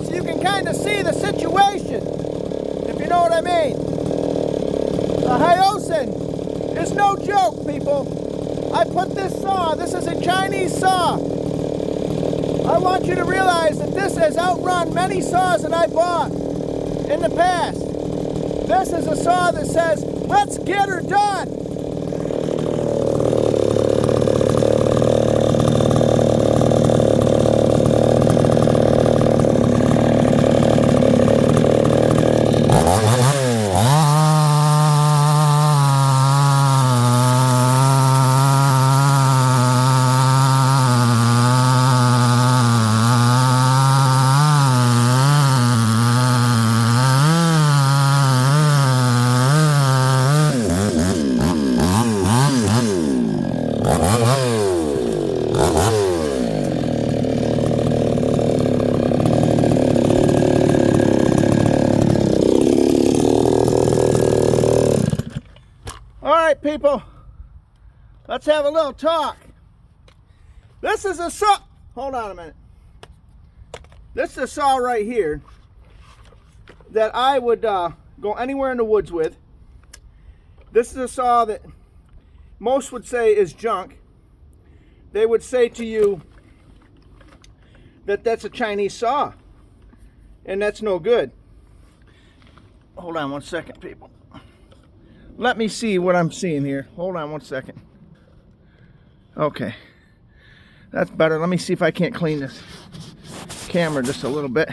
so you can kind of see the situation, if you know what I mean. The Huyosen is no joke, people. I put this saw, this is a Chinese saw. I want you to realize that this has outrun many saws that I bought in the past. This is a saw that says, let's get her done. All right, people, let's have a little talk. This is a saw. Hold on a minute. This is a saw right here that I would go anywhere in the woods with. This is a saw that most would say is junk. They would say to you that that's a Chinese saw, and that's no good. Hold on one second, people. Let me see what I'm seeing here. Hold on one second. Okay, that's better. Let me see if I can't clean this camera just a little bit.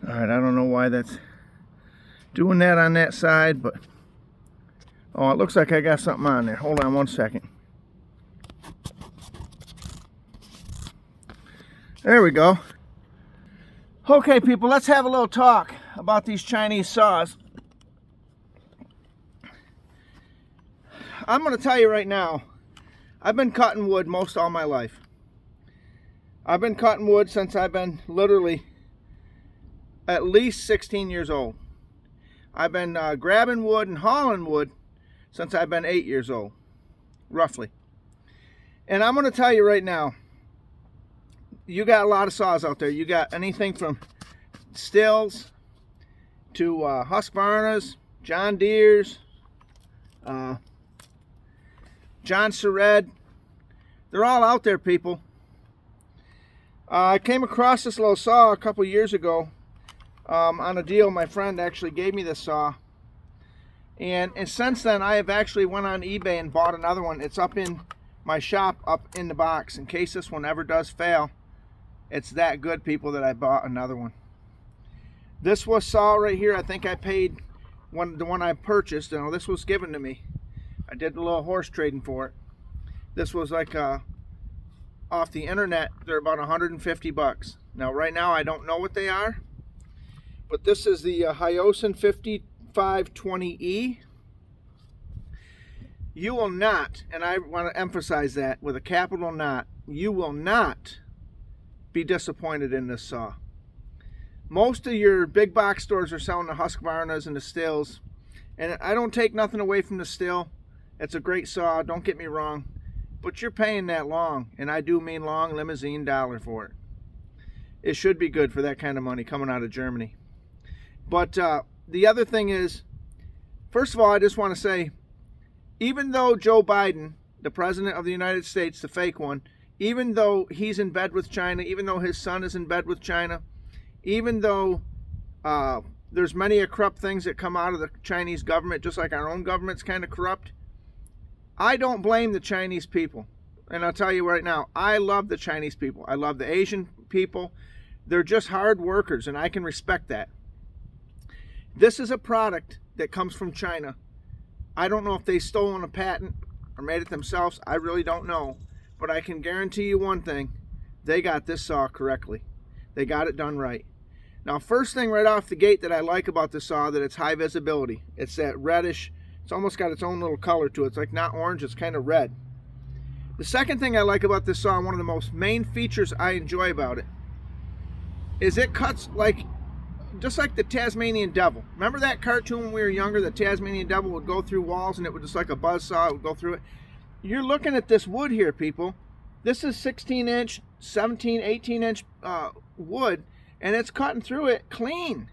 All right, I don't know why that's Doing that on that side, but oh, it looks like I got something on there. Hold on one second. There we go. Okay, people, let's have a little talk about these Chinese saws. I'm going to tell you right now, I've been cutting wood most all my life. I've been cutting wood since I've been literally at least 16 years old. I've been grabbing wood and hauling wood since I've been 8 years old, roughly. And I'm going to tell you right now, you got a lot of saws out there. You got anything from Stills to Husqvarnas, John Deere's, John Sered. They're all out there, people. I came across this little saw a couple years ago on a deal. My friend actually gave me this saw. And since then, I have actually went on eBay and bought another one. It's up in my shop, up in the box. In case this one ever does fail, it's that good, people, that I bought another one. This was saw right here. I think I paid the one I purchased. You know, this was given to me. I did a little horse trading for it. This was like off the internet. They're about 150 bucks. Now, right now, I don't know what they are, but this is the Huyosen 5520E. You will not, and I want to emphasize that with a capital not, you will not be disappointed in this saw. Most of your big box stores are selling the Husqvarnas and the Stills, and I don't take nothing away from the Still. It's a great saw, don't get me wrong, but you're paying that long, and I do mean long limousine dollar for it. It should be good for that kind of money coming out of Germany. But the other thing is, first of all, I just want to say, even though Joe Biden, the president of the United States, the fake one, even though he's in bed with China, even though his son is in bed with China, even though there's many corrupt things that come out of the Chinese government, just like our own government's kind of corrupt, I don't blame the Chinese people. And I'll tell you right now, I love the Chinese people. I love the Asian people. They're just hard workers, and I can respect that. This is a product that comes from China. I don't know if they stolen a patent or made it themselves. I really don't know. But I can guarantee you one thing. They got this saw correctly. They got it done right. Now, first thing right off the gate that I like about the saw, that it's high visibility. It's that reddish. It's almost got its own little color to it. It's like not orange. It's kind of red. The second thing I like about this saw, one of the most main features I enjoy about it, is it cuts like just like the Tasmanian Devil. Remember that cartoon when we were younger? The Tasmanian Devil would go through walls and it would just like a buzzsaw, it would go through it. You're looking at this wood here, people. This is 16-inch, 17, 18-inch wood, and it's cutting through it clean.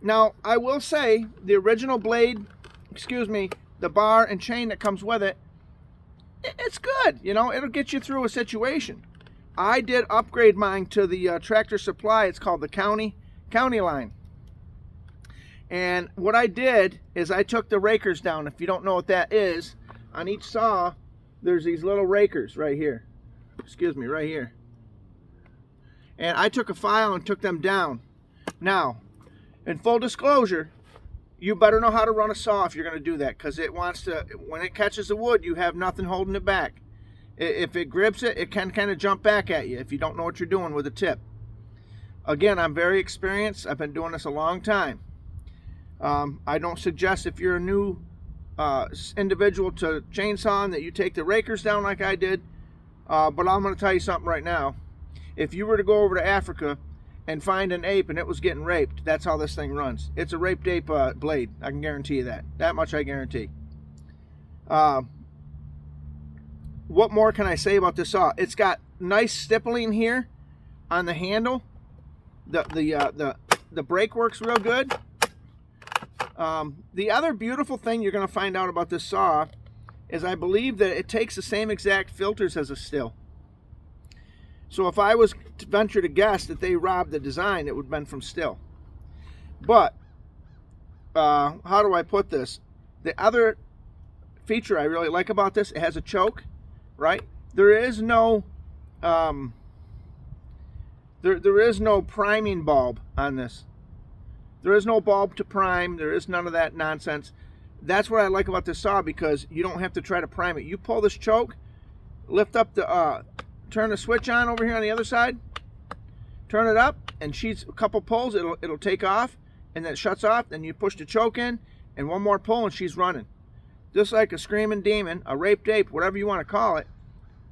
Now, I will say, the original blade, the bar and chain that comes with it, it's good. You know, it'll get you through a situation. I did upgrade mine to the Tractor Supply. It's called the County line. And what I did is I took the rakers down. If you don't know what that is, on each saw, there's these little rakers right here. Right here. And I took a file and took them down. Now, in full disclosure, you better know how to run a saw if you're going to do that, because it wants to, when it catches the wood, you have nothing holding it back. If it grips it, it can kind of jump back at you if you don't know what you're doing with the tip. Again, I'm very experienced. I've been doing this a long time. I don't suggest, if you're a new individual to chainsawing, that you take the rakers down like I did. But I'm going to tell you something right now. If you were to go over to Africa and find an ape and it was getting raped, that's how this thing runs. It's a raped ape blade. I can guarantee you that. That much I guarantee. What more can I say about this saw? It's got nice stippling here on the handle. The brake works real good. The other beautiful thing you're going to find out about this saw is I believe that it takes the same exact filters as a Still. So if I was to venture to guess that they robbed the design, it would have been from Still. But, how do I put this? The other feature I really like about this, it has a choke, right? There is no, there is no priming bulb on this. There is no bulb to prime. There is none of that nonsense. That's what I like about this saw, because you don't have to try to prime it. You pull this choke, lift up the, turn the switch on over here on the other side, turn it up, and she's a couple pulls, it'll take off, and then it shuts off. Then you push the choke in, and one more pull, and she's running. Just like a screaming demon, a raped ape, whatever you want to call it.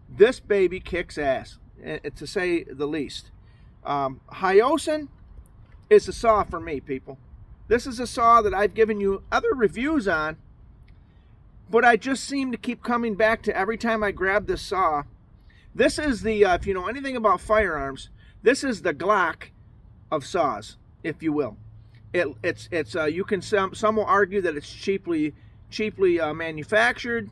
This baby kicks ass, to say the least. Huyosen is a saw for me, people. This is a saw that I've given you other reviews on, but I just seem to keep coming back to every time I grab this saw. This is the, if you know anything about firearms, this is the Glock of saws, if you will. It's you can, some will argue that it's cheaply manufactured.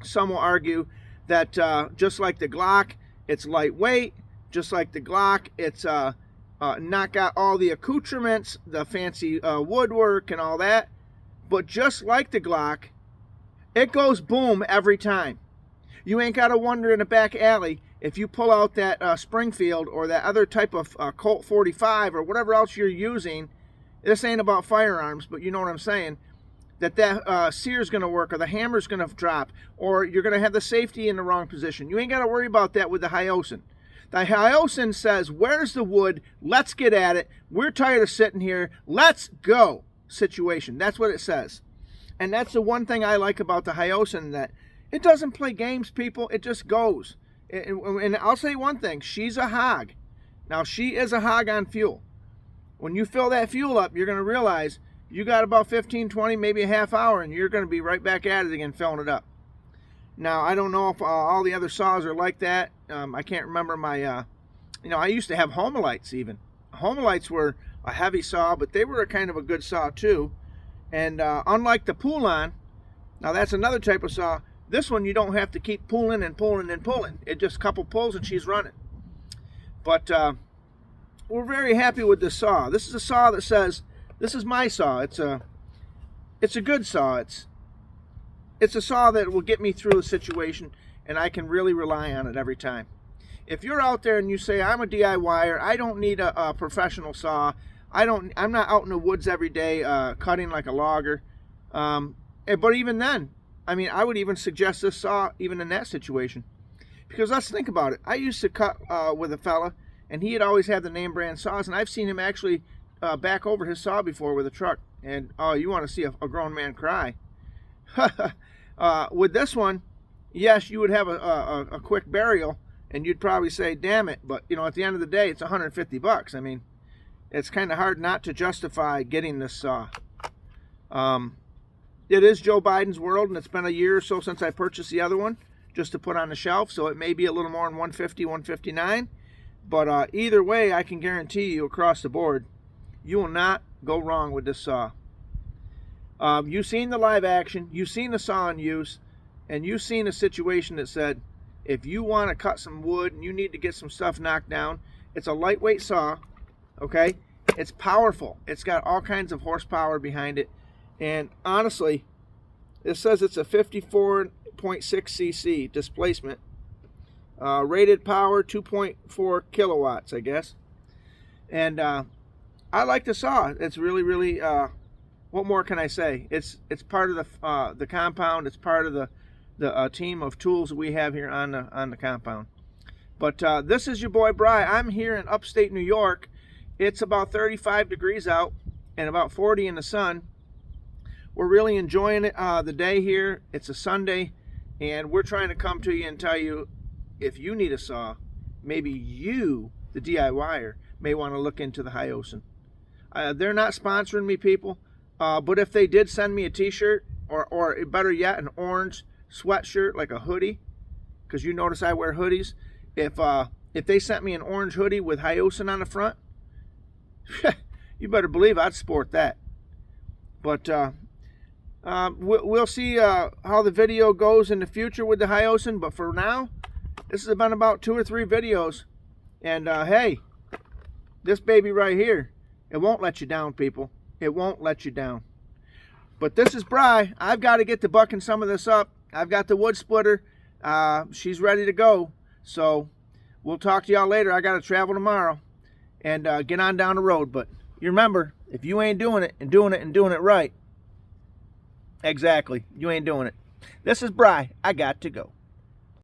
Some will argue that just like the Glock, it's lightweight. Just like the Glock, it's not got all the accoutrements, the fancy woodwork and all that. But just like the Glock, it goes boom every time. You ain't got to wonder in a back alley if you pull out that Springfield or that other type of Colt 45 or whatever else you're using. This ain't about firearms, but you know what I'm saying. That sear's going to work, or the hammer's going to drop, or you're going to have the safety in the wrong position. You ain't got to worry about that with the Huyosen. The Huyosen says, where's the wood? Let's get at it. We're tired of sitting here. Let's go situation. That's what it says. And that's the one thing I like about the Huyosen, that it doesn't play games, people. It just goes. And I'll say one thing. She's a hog. Now, she is a hog on fuel. When you fill that fuel up, you're going to realize you got about 15, 20, maybe a half hour, and you're going to be right back at it again, filling it up. Now, I don't know if all the other saws are like that. I can't remember my, I used to have Homolites even. Homolites were a heavy saw, but they were a kind of a good saw too. And unlike the pull-on, now that's another type of saw. This one, you don't have to keep pulling and pulling and pulling. It just a couple pulls and she's running. But we're very happy with this saw. This is a saw that says, this is my saw. It's a good saw. It's a saw that will get me through a situation, and I can really rely on it every time. If you're out there and you say, I'm a DIYer, I don't need a professional saw. I'm not out in the woods every day cutting like a logger. But even then, I mean, I would even suggest this saw even in that situation. Because let's think about it. I used to cut with a fella, and he had always had the name brand saws, and I've seen him actually back over his saw before with a truck. And, oh, you want to see a grown man cry. With this one, yes, you would have a quick burial, and you'd probably say, damn it. But, at the end of the day, it's $150. I mean, it's kind of hard not to justify getting this saw. It is Joe Biden's world, and it's been a year or so since I purchased the other one just to put on the shelf, so it may be a little more than $150, $159. But either way, I can guarantee you across the board, you will not go wrong with this saw. You've seen the live action, you've seen the saw in use, and you've seen a situation that said, if you want to cut some wood and you need to get some stuff knocked down, it's a lightweight saw, okay? It's powerful. It's got all kinds of horsepower behind it. And honestly, it says it's a 54.6 cc displacement. Rated power 2.4 kilowatts, I guess. And I like the saw. It's really, really, what more can I say? It's part of the compound. It's part of the team of tools that we have here on the compound. But this is your boy Bry. I'm here in upstate New York. It's about 35 degrees out and about 40 in the sun. We're really enjoying it, the day here. It's a Sunday, and we're trying to come to you and tell you, if you need a saw, maybe you, the DIYer, may want to look into the Huyosen. They're not sponsoring me, people, but if they did send me a t-shirt, or better yet, an orange sweatshirt, like a hoodie, because you notice I wear hoodies. If they sent me an orange hoodie with Huyosen on the front, you better believe I'd sport that. But we'll see how the video goes in the future with the Huyosen. But for now, this has been about 2 or 3 videos. And hey, this baby right here, it won't let you down, people. It won't let you down. But this is Bry. I've got to get to bucking some of this up. I've got the wood splitter. She's ready to go. So we'll talk to y'all later. I got to travel tomorrow and get on down the road. But you remember, If you ain't doing it and doing it and doing it right, exactly, you ain't doing it. This is Bri. I got to go.